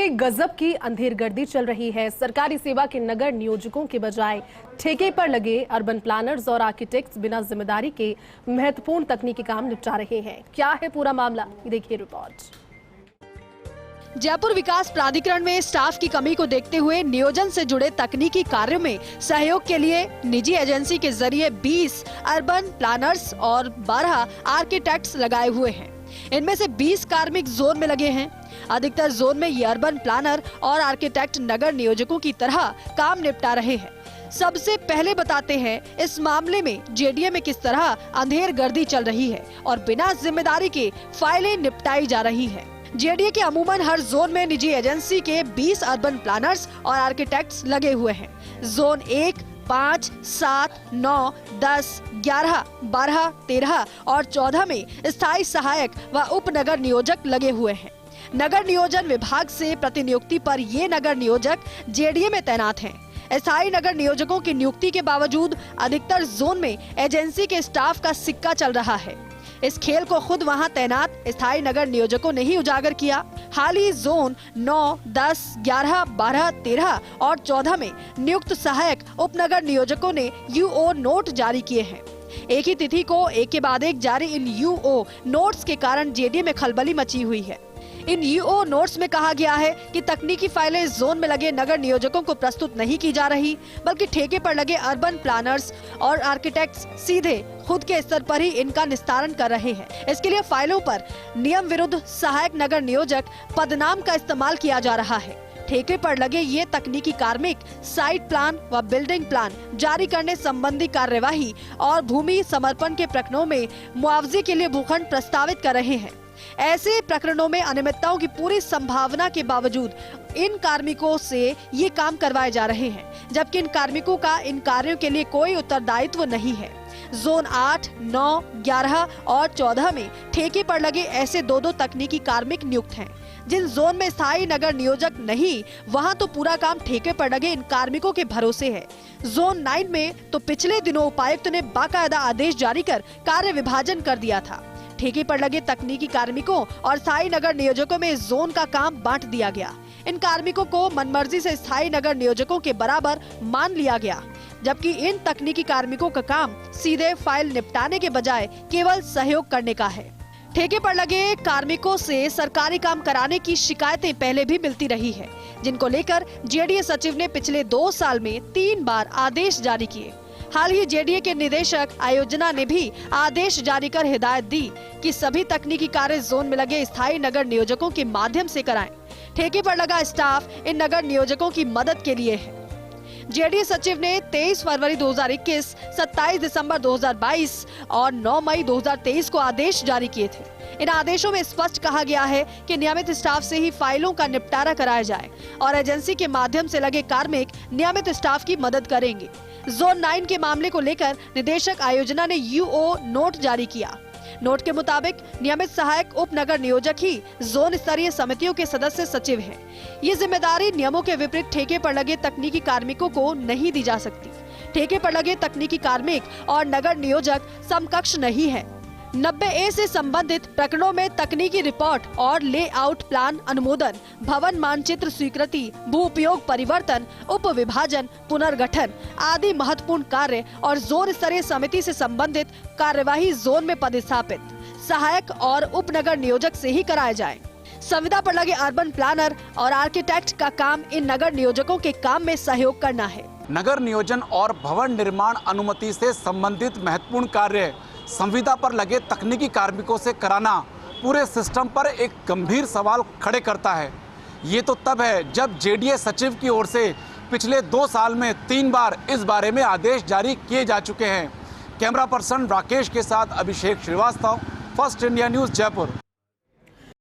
में गजब की अंधेरगर्दी चल रही है। सरकारी सेवा के नगर नियोजकों के बजाय ठेके पर लगे अर्बन प्लानर्स और आर्किटेक्ट्स बिना जिम्मेदारी के महत्वपूर्ण तकनीकी काम निपटा रहे हैं। क्या है पूरा मामला, देखिए रिपोर्ट। जयपुर विकास प्राधिकरण में स्टाफ की कमी को देखते हुए नियोजन से जुड़े तकनीकी कार्यों में सहयोग के लिए निजी एजेंसी के जरिए 20 अर्बन प्लानर्स और 12 आर्किटेक्ट्स लगाए हुए हैं। इनमें से 20 कार्मिक जोन में लगे हैं। अधिकतर जोन में ये अर्बन प्लानर और आर्किटेक्ट नगर नियोजकों की तरह काम निपटा रहे हैं। सबसे पहले बताते हैं इस मामले में जेडीए में किस तरह अंधेरगर्दी चल रही है और बिना जिम्मेदारी के फाइलें निपटाई जा रही है। जेडीए के अमूमन हर जोन में निजी एजेंसी के 20 अर्बन प्लानर्स और आर्किटेक्ट्स लगे हुए हैं। जोन 1, 5, 7, 9, 10, 11, 12, 13 और 14 में स्थायी सहायक व उप नगर नियोजक लगे हुए हैं। नगर नियोजन विभाग से प्रतिनियुक्ति पर ये नगर नियोजक जेडीए में तैनात हैं। स्थायी नगर नियोजकों की नियुक्ति के बावजूद अधिकतर जोन में एजेंसी के स्टाफ का सिक्का चल रहा है। इस खेल को खुद वहां तैनात स्थायी नगर नियोजकों ने ही उजागर किया। हाल ही जोन 9, 10, 11, 12, 13 और 14 में नियुक्त सहायक उपनगर नियोजकों ने यूओ नोट जारी किए हैं। एक ही तिथि को एक के बाद एक जारी इन यूओ नोट्स के कारण जेडीए में खलबली मची हुई है। इन यूओ नोट्स में कहा गया है कि तकनीकी फाइलें जोन में लगे नगर नियोजकों को प्रस्तुत नहीं की जा रही, बल्कि ठेके पर लगे अर्बन प्लानर्स और आर्किटेक्ट्स सीधे खुद के स्तर पर ही इनका निस्तारण कर रहे हैं। इसके लिए फाइलों पर नियम विरुद्ध सहायक नगर नियोजक पदनाम का इस्तेमाल किया जा रहा है। ठेके पर लगे ये तकनीकी कार्मिक साइट प्लान व बिल्डिंग प्लान जारी करने संबंधी कार्यवाही और भूमि समर्पण के प्रकरणों में मुआवजे के लिए भूखंड प्रस्तावित कर रहे हैं। ऐसे प्रकरणों में अनियमितताओं की पूरी संभावना के बावजूद इन कार्मिकों से ये काम करवाए जा रहे हैं, जबकि इन कार्मिकों का इन कार्यों के लिए कोई उत्तरदायित्व नहीं है। जोन 8, 9, 11 और 14 में ठेके पर लगे ऐसे दो तकनीकी कार्मिक नियुक्त हैं। जिन जोन में स्थायी नगर नियोजक नहीं, वहां तो पूरा काम ठेके पर लगे इन कार्मिकों के भरोसे है। जोन 9 में तो पिछले दिनों उपायुक्त ने बाकायदा आदेश जारी कर कार्य विभाजन कर दिया था। ठेके पर लगे तकनीकी कार्मिकों और स्थायी नगर नियोजकों में इस जोन का काम बांट दिया गया। इन कार्मिकों को मनमर्जी से स्थायी नगर नियोजकों के बराबर मान लिया गया, जबकि इन तकनीकी कार्मिकों का काम सीधे फाइल निपटाने के बजाय केवल सहयोग करने का है। ठेके पर लगे कार्मिकों से सरकारी काम कराने की शिकायतें पहले भी मिलती रही है, जिनको लेकर जेडीए सचिव ने पिछले 2 साल में 3 बार आदेश जारी किए। हाल ही जेडीए के निदेशक आयोजना ने भी आदेश जारी कर हिदायत दी कि सभी तकनीकी कार्य जोन में लगे स्थायी नगर नियोजकों के माध्यम से कराएं। ठेके पर लगा स्टाफ इन नगर नियोजकों की मदद के लिए है। जेडीए सचिव ने 23 फरवरी 2021, 27 दिसंबर 2022 और 9 मई 2023 को आदेश जारी किए थे। इन आदेशों में स्पष्ट कहा गया है कि नियमित स्टाफ से ही फाइलों का निपटारा कराया जाए और एजेंसी के माध्यम से लगे कार्मिक नियमित स्टाफ की मदद करेंगे। जोन 9 के मामले को लेकर निदेशक आयोजना ने यूओ नोट जारी किया। नोट के मुताबिक नियमित सहायक उप नगर नियोजक ही जोन स्तरीय समितियों के सदस्य सचिव हैं। ये जिम्मेदारी नियमों के विपरीत ठेके पर लगे तकनीकी कार्मिकों को नहीं दी जा सकती। ठेके पर लगे तकनीकी कार्मिक और नगर नियोजक समकक्ष नहीं है। 90A से संबंधित प्रकरणों में तकनीकी रिपोर्ट और लेआउट प्लान अनुमोदन, भवन मानचित्र स्वीकृति, भू उपयोग परिवर्तन, उप विभाजन, पुनर्गठन आदि महत्वपूर्ण कार्य और जोन स्तरीय समिति से संबंधित कार्यवाही जोन में पदस्थापित सहायक और उप नगर नियोजक से ही कराए जाए। संविदा पर लगे अर्बन प्लानर और आर्किटेक्ट का काम इन नगर नियोजकों के काम में सहयोग करना है। नगर नियोजन और भवन निर्माण अनुमति से संबंधित महत्वपूर्ण कार्य संविदा पर लगे तकनीकी कार्मिकों से कराना पूरे सिस्टम पर एक गंभीर सवाल खड़े करता है। ये तो तब है जब जेडीए सचिव की ओर से पिछले 2 साल में 3 बार इस बारे में आदेश जारी किए जा चुके हैं। कैमरा पर्सन राकेश के साथ Abhishek Srivastava, first India news, Jaipur.